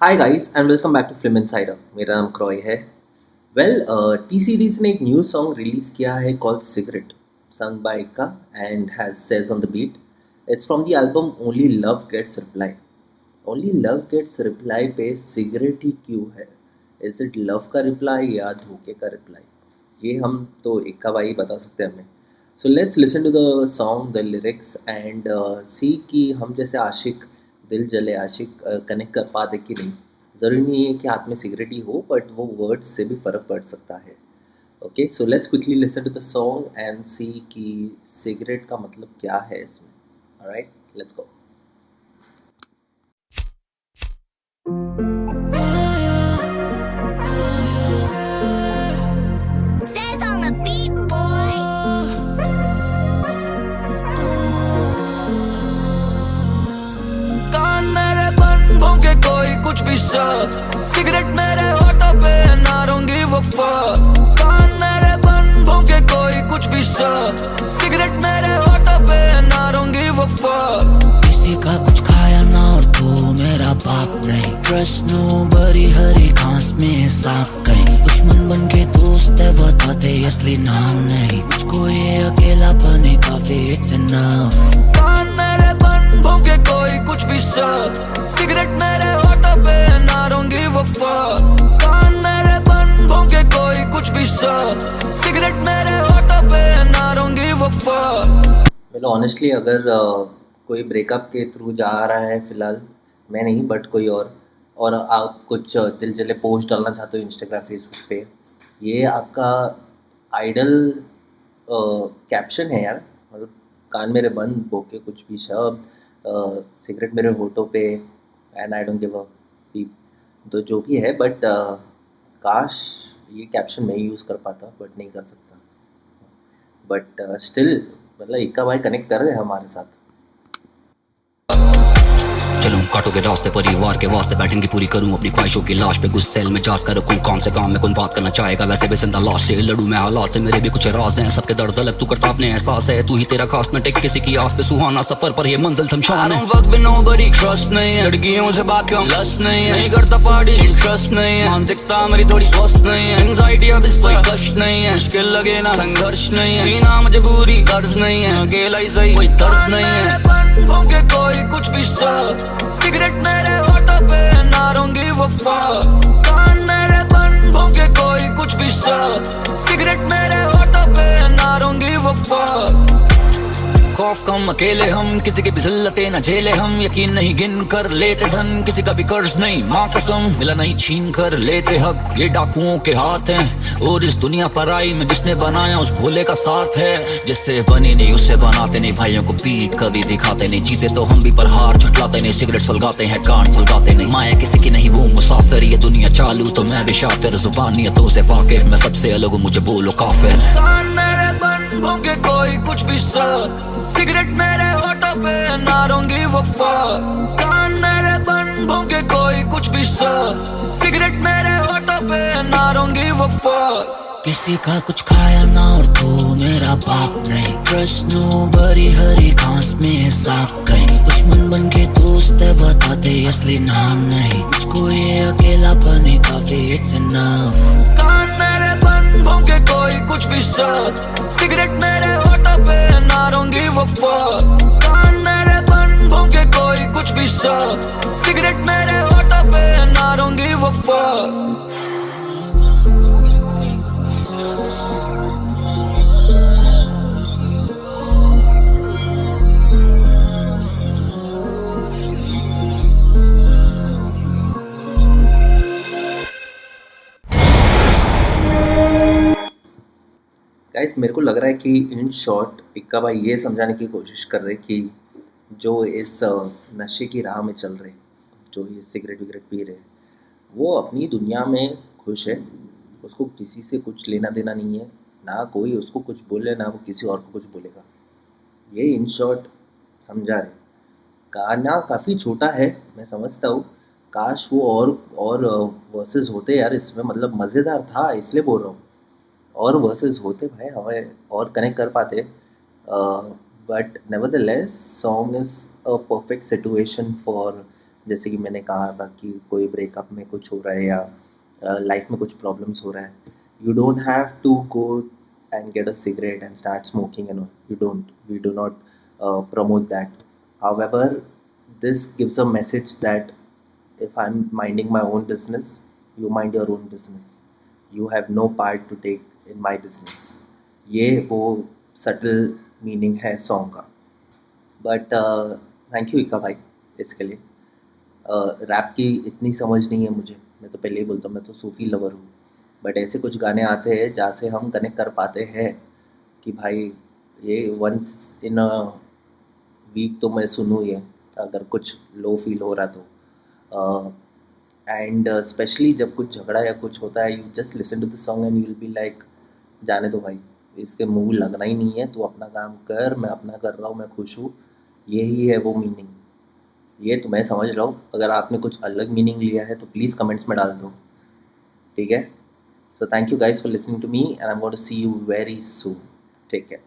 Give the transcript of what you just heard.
Hi guys and welcome back to film insider. मेरा नाम क्रॉय है। टी सीरीज ने एक न्यू सॉन्ग रिलीज किया है called cigarette, sung by Ika and has says on the beat. It's from the album Only Love Gets Reply. Only Love Gets Reply पे cigarette ही क्यों है? इज इट लव का reply या धोखे का reply? ये हम तो इक्का भाई बता सकते हैं हमें। So let's listen to the song, the lyrics and see कि हम जैसे आशिक, दिल जले आशिक कनेक्ट कर पाते कि नहीं। ज़रूरी नहीं है कि हाथ में सिगरेट ही हो, बट वो वर्ड्स से भी फ़र्क पड़ सकता है। Okay, so let's quickly listen to the song and see कि सिगरेट का मतलब क्या है इसमें। Alright, let's go. Says on the beat, boy. कान मेरे बंद होके कोई कुछ भी सिगरेट मेरे होठों पे ना रहूंगी वफा। कान मेरे बंद होके कोई कुछ भी सिगरेट मेरे होठों पे ना रहूंगी वफा। किसी का कुछ खाया ना और तू मेरा बाप नहीं। ट्रस्ट नो बड़ी हरी घास में सांप कहीं। दुश्मन बन के दोस्त है बताते असली नाम नहीं। मुझको ये अकेलापन ही काफी इट्स इनफ। कान मेरे बंद होके कोई कुछ भी सिगरेट मेरे होठों पे ना रहूंगी वफा। कान मेरे बंद होके कोई कुछ भी सिगरेट मेरे होठों पे ना रहूंगी वफा। मतलब ऑनेस्टली अगर कोई ब्रेकअप के थ्रू जा रहा है फिलहाल, मैं नहीं बट कोई और आप कुछ दिल जले पोस्ट डालना चाहते हो इंस्टाग्राम फेसबुक पे, ये आपका आइडल कैप्शन है यार। मतलब कान मेरे बंद बोके कुछ भी शब्द, सिगरेट मेरे होठों पे and I don't give a peep. तो जो भी है बट काश ये कैप्शन मैं यूज़ कर पाता, बट नहीं कर सकता। बट स्टिल मतलब इक्का भाई कनेक्ट कर रहे हैं हमारे साथ। चलूं कांटों के रास्ते परिवार के वास्ते बैठेंगी पूरी करूं अपनी ख्वाहिशों की लाश पे गुस्सेल में जास कर रखूं। काम से काम में कौन बात करना चाहेगा, वैसे भी जिंदा लाश से लड़ूं मैं हालात से। मेरे भी कुछ राज हैं, सबके दर्द अलग तू करता अपने एहसास है। तू ही तेरा खास न टेक किसी की आस पे, सुहाना सफर पर ये मंजिल शमशान है। वक्त भी नोबडी ट्रस्ट नहीं है, लड़कियों से बात क्यों लस्ट नहीं करता पार्टी इंटरेस्ट नहीं है। मानसिकता मेरी थोड़ी स्वस्थ नहीं है, एंजाइटी अब इस कोई कष्ट नहीं है। मुश्किल लगे ना संघर्ष नहीं है, जीना मजबूरी कर्ज नहीं है। अकेला ही सही कोई दर्द नहीं है। के कोई कुछ भी सिगरेट मेरे होठों पे ना रहूंगी वफा। कान मेरे बंद होके कोई कुछ भी सिगरेट मेरे होठों पे ना रहूंगी वफा। खौफ कम अकेले हम, किसी की भी जिल्लतें न झेले हम। यकीन नहीं गिन कर लेते धन, किसी का भी कर्ज नहीं माँ कसम। मिला नहीं छीन कर लेते हक, ये डाकुओं के हाथ हैं। और इस दुनिया पर आई में जिसने बनाया उस भोले का साथ है। जिससे बनी नहीं उससे बनाते नहीं, भाइयों को पीठ कभी दिखाते नहीं। जीते तो हम भी पर हार झुटलाते नहीं, सिगरेट सुलगाते हैं कान सुलगाते नहीं। माया किसी की नहीं वो मुसाफिर, ये दुनिया चालू तो मैं भी शातिर। जुबानियतों से वाकिफ मैं सबसे अलग हूँ, मुझे बोलो काफिर। कान मेरे बंद होके कोई कुछ भी सिगरेट मेरे होठों पे ना रहूंगी वफा। कान मेरे बंद होके कोई कुछ भी सिगरेट मेरे होठों पे ना रहूंगी वफा। किसी का कुछ खाया ना और तू मेरा बाप नहीं। ट्रस्ट नो बड़ी हरी घास में सांप कहीं। दुश्मन बन के दोस्त है बताते असली नाम नहीं। मुझको ये अकेलापन ही काफी इट्स इनफ। कान मेरे बंद होके कोई कुछ भी सिगरेट मेरे होठों पे ना रहूंगी वफा। कान मेरे बंद होके कोई कुछ भी सिगरेट मेरे होठों पे ना रहूंगी वफा। गाइस मेरे को लग रहा है कि इन शॉर्ट इक्का भाई ये समझाने की कोशिश कर रहे कि जो इस नशे की राह में चल रहे, जो ये सिगरेट विगरेट पी रहे, वो अपनी दुनिया में खुश है। उसको किसी से कुछ लेना देना नहीं है, ना कोई उसको कुछ बोले ना वो किसी और को कुछ बोलेगा। ये इन शॉर्ट समझा रहे। गाना काफ़ी छोटा है, मैं समझता हूँ। काश वो और वर्सेस होते यार इसमें, मतलब मज़ेदार था इसलिए बोल रहा हूँ। और वर्सेस होते भाई हमें और कनेक्ट कर पाते। But nevertheless song is a perfect situation for जैसे कि मैंने कहा था कि कोई ब्रेकअप में कुछ हो रहा है या लाइफ में कुछ प्रॉब्लम्स हो रहा है, you don't have to go and get a cigarette and start smoking and all. We do not promote that. However, this gives a message that if I'm minding my own business, you mind your own business. You have no part to take in my business. ये वो subtle meaning है song का. But thank you इका भाई इसके लिए. Rap की इतनी समझ नहीं है मुझे, मैं तो पहले ही बोलता हूँ मैं तो सूफ़ी लवर हूँ, बट ऐसे कुछ गाने आते हैं जहाँ से हम कनेक्ट कर पाते हैं कि भाई ये वंस इन अ वीक तो मैं सुनूँ ये, अगर कुछ लो फील हो रहा तो एंड स्पेशली जब कुछ झगड़ा या कुछ होता है, you just listen to the song and you will be like जाने दो भाई, इसके मुंह लगना ही नहीं है, तू अपना काम कर, मैं अपना कर रहा हूँ, मैं खुश हूँ, यही है वो मीनिंग। ये तो मैं समझ रहा हूँ, अगर आपने कुछ अलग मीनिंग लिया है तो प्लीज़ कमेंट्स में डाल दो, ठीक है। So thank you guys for listening to me and I am going to see you very soon, take care.